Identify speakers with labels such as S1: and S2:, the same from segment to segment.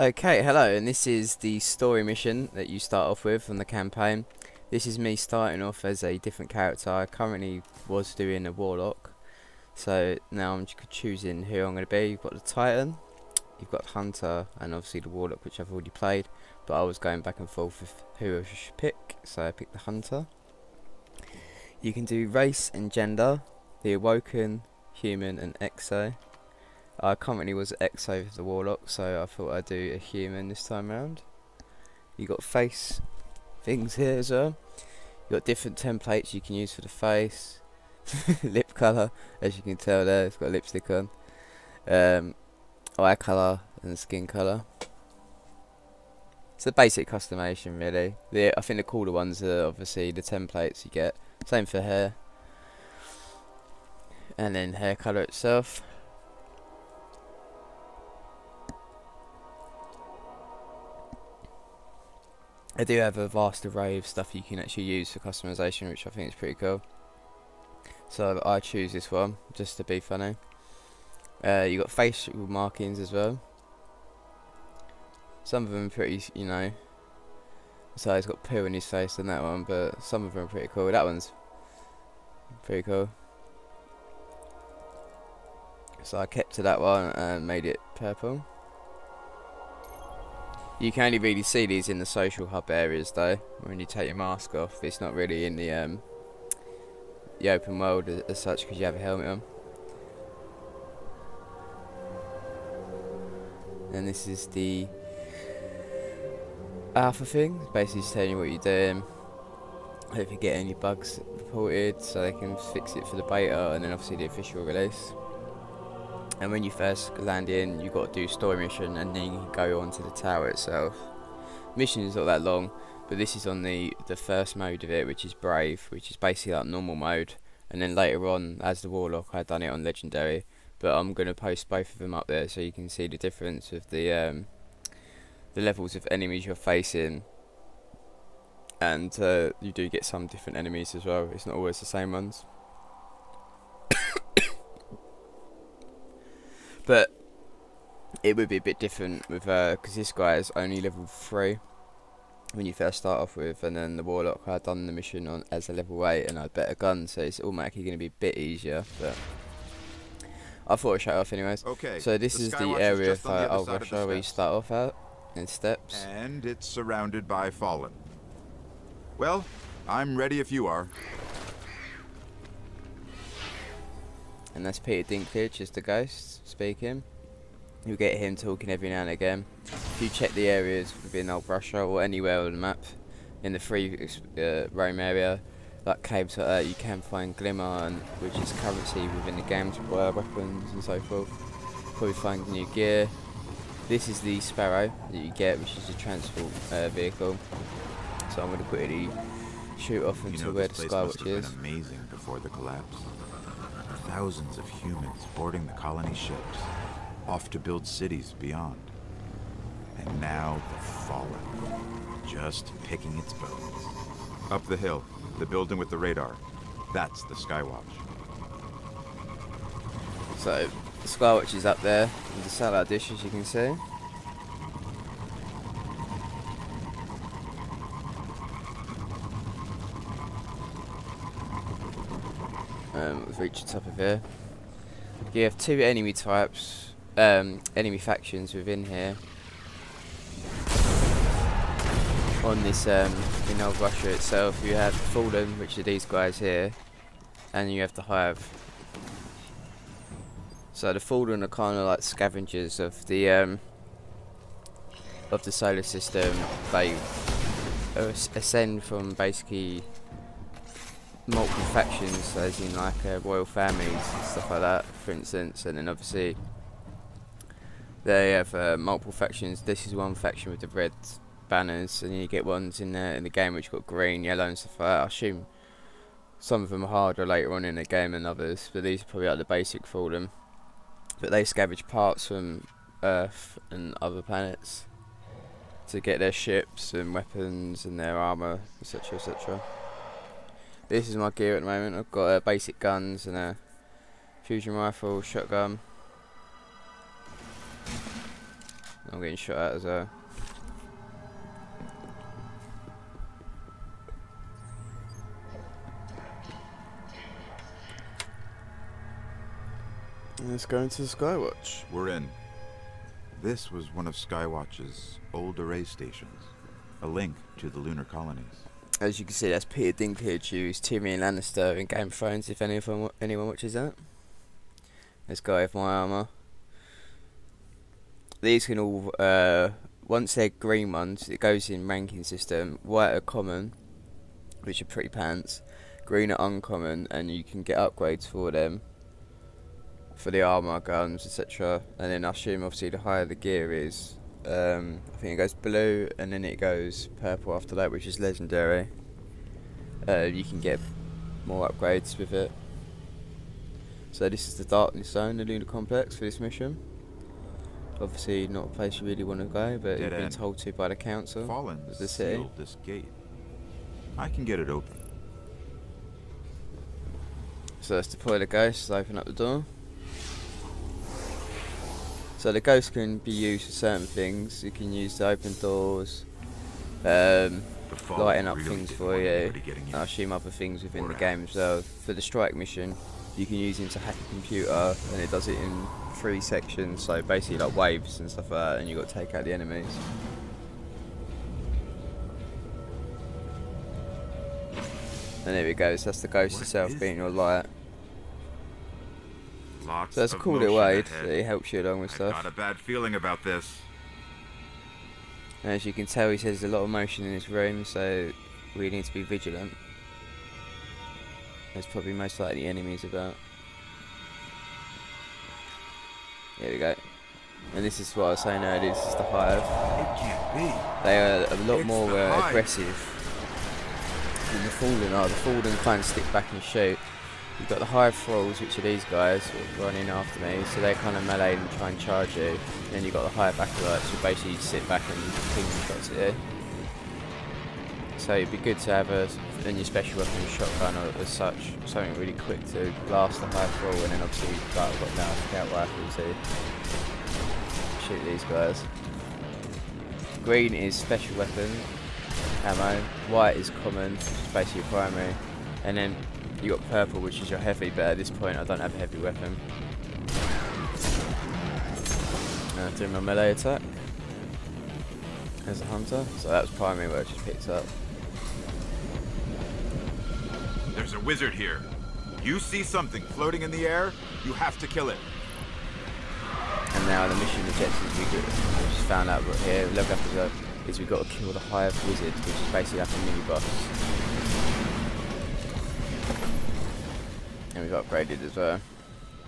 S1: Okay, hello, and this is the story mission that you start off with on the campaign. This is me starting off as a different character. I currently was doing a warlock, so now I'm just choosing who I'm going to be. You've got the Titan, you've got Hunter, and obviously the warlock, which I've already played, but I was going back and forth with who I should pick, so I picked the Hunter. You can do race and gender, the Awoken, Human, and Exo. I currently was Exo with the warlock, so I thought I'd do a human this time round. You got face things here as well. You got different templates you can use for the face. Lip colour, as you can tell there, it's got lipstick on. Eye colour and skin colour. It's a basic customization really. I think the cooler ones are obviously the templates you get. Same for hair. And then hair colour itself. I do have a vast array of stuff you can actually use for customization, which I think is pretty cool. So I choose this one just to be funny. You got facial markings as well. Some of them are pretty, you know. So he's got poo in his face on that one, but some of them are pretty cool. That one's pretty cool. So I kept to that one and made it purple. You can only really see these in the social hub areas though. When you take your mask off, it's not really in the open world as such because you have a helmet on. And this is the alpha thing. It's basically just telling you what you're doing. If you get any bugs reported, so they can fix it for the beta, and then obviously the official release. And when you first land in, you've got to do story mission, and then you can go on to the tower itself. Mission is not that long, but this is on the first mode of it, which is Brave, which is basically like normal mode. And then later on, as the warlock, I've done it on legendary. But I'm going to post both of them up there so you can see the difference of the levels of enemies you're facing. And you do get some different enemies as well. It's not always the same ones. But it would be a bit different with because this guy is only level 3 when you first start off with, and then the warlock I had done the mission on as a level 8, and I had better guns, so it's automatically going to be a bit easier. But I thought I'd show it off anyways. Okay. So this is the area of alpha.Show where you start off at in steps.
S2: And it's surrounded by fallen. Well, I'm ready if you are.
S1: And that's Peter Dinklage as the ghost speaking. You'll get him talking every now and again. If you check the areas within alpha.Show or anywhere on the map, in the free roam area, like caves like that, you can find glimmer, and which is currency within the game to buy weapons and so forth. Probably find new gear. This is the Sparrow that you get, which is a transport vehicle. So I'm going to quickly shoot off into where the Skywatch is.
S2: Amazing before the collapse. Thousands of humans boarding the colony ships, off to build cities beyond. And now the Fallen, just picking its bones. Up the hill, the building with the radar. That's the Skywatch.
S1: So, the Skywatch is up there with the satellite dish, as you can see. We've reached the top of here. You have 2 enemy types, enemy factions within here. On this, in Old Russia itself, you have Fallen, which are these guys here, and you have the Hive. So the Fallen are kind of like scavengers of the solar system. They ascend from basically multiple factions, as in like royal families and stuff like that, for instance, and then obviously they have multiple factions. This is one faction with the red banners, and you get ones in the game which got green, yellow and stuff like that. I assume some of them are harder later on in the game than others, but these are probably like the basic for them. But they scavenge parts from Earth and other planets to get their ships and weapons and their armour, etc, etc. This is my gear at the moment. I've got basic guns and a fusion rifle, shotgun, I'm getting shot at as well. Let's go into the Skywatch.
S2: We're in. This was one of Skywatch's old array stations, a link to the lunar colonies.
S1: As you can see, that's Peter Dinklage, who's Tyrion Lannister in Game of Thrones, if anyone watches that. Let's go with my armour. These can all, once they're green ones, it goes in ranking system. White are common, which are pretty pants. Green are uncommon, and you can get upgrades for them. For the armour, guns, etc. And then I assume obviously the higher the gear is, I think it goes blue and then it goes purple after that, which is legendary. You can get more upgrades with it. So this is the Darkness Zone, the lunar complex for this mission. Obviously not a place you really want to go, but you've been told to by the council of the city.
S2: Sealed this gate. I can get it open.
S1: So let's deploy the ghosts, open up the door. So the ghost can be used for certain things. You can use to open doors, lighting up things for you. I assume other things within the game as well. For the strike mission, you can use him to hack a computer, and it does it in 3 sections. So basically like waves and stuff like that, and you got to take out the enemies. And there we go. So that's the ghost itself being your light. So that's a cool little aid that it helps you along with stuff.
S2: I've got a bad feeling about this.
S1: And as you can tell, he says there's a lot of motion in this room, so we need to be vigilant. There's probably most likely enemies about. There we go. And this is what I was saying earlier, this is the Hive.
S2: It can't be.
S1: They are a lot more aggressive than the Fallen are. The Fallen kind of stick back and shoot. You've got the Hive Thralls, which are these guys running after me, so they kind of melee and try and charge you. And then you've got the Hive Acolytes, who basically sit back and ping shots at you. So it'd be good to have in your special weapon shotgun or as such, something really quick to blast the Hive Thrall, and then obviously like, I've got now a scout rifle to shoot these guys. Green is special weapon ammo, white is common, which is basically your primary, and then you got purple, which is your heavy, but at this point I don't have a heavy weapon. Doing my melee attack as a hunter, so that was primary where I just picked up.
S2: There's a wizard here. You see something floating in the air, you have to kill it.
S1: And now the mission objectives we just found out right here, level up as is we've got to kill the Hive Wizard, which is basically like a mini boss. And we've upgraded as well.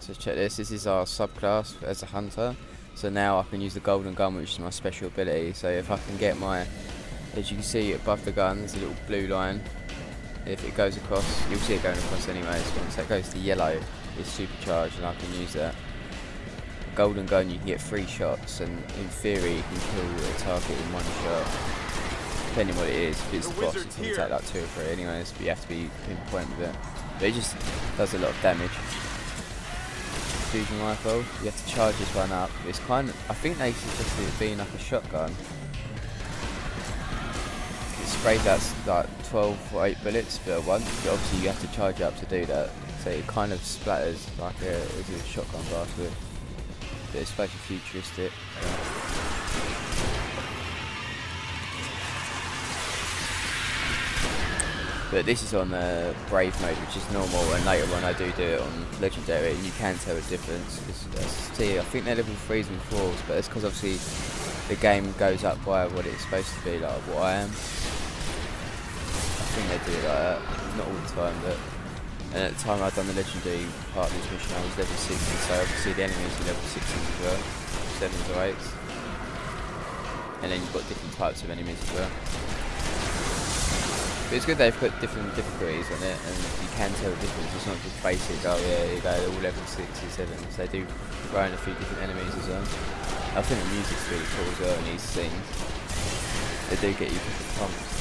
S1: So check this, this is our subclass as a hunter. So now I can use the golden gun, which is my special ability. So if I can get my, as you can see above the gun, there's a little blue line. If it goes across, you'll see it going across anyway. So once that goes to yellow, it's supercharged and I can use that. Golden gun, you can get 3 shots, and in theory you can kill a target in 1 shot. Depending what it is, if it's the boss, it can take like 2 or 3 anyways, but you have to be pinpoint with it. But it just does a lot of damage. Fusion rifle, you have to charge this one up. It's kind of, I think they suggested it being like a shotgun. It sprays out like 12 or 8 bullets per one, but obviously you have to charge it up to do that. So it kind of splatters like a shotgun blast with. But it's supposed to be futuristic. But this is on Brave mode, which is normal, and later on I do it on Legendary, and you can tell a difference. See, I think they're level 3s and 4s, but it's because obviously the game goes up by what it's supposed to be, like what I am. I think they do it like that, not all the time, but... And at the time I'd done the Legendary part of this mission, I was level 60, so obviously the enemies are level 60s as well, 7s or 8s. And then you've got different types of enemies as well. But it's good they've put different difficulties on it, and you can tell the difference. It's not just basic, oh yeah, you go, they're all level 6 or 7s. They do throw in a few different enemies as well. I think the music's really cool as well in these scenes. They do get you different pumps.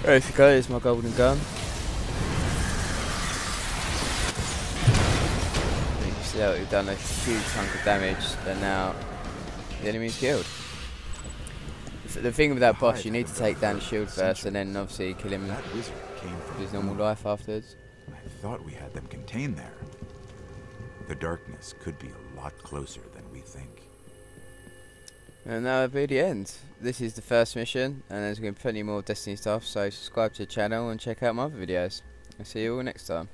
S1: There you go, here's my golden gun. See how we've done a huge chunk of damage, and now the enemy's killed. The thing with that boss, you need to take down the shield first, and then obviously kill him
S2: That wizard came
S1: with
S2: from
S1: his normal life afterwards.
S2: I thought we had them contained there. The darkness could be a lot closer than we think.
S1: And that will be the end. This is the first mission, and there's going to be plenty more Destiny stuff, so subscribe to the channel and check out my other videos. I'll see you all next time.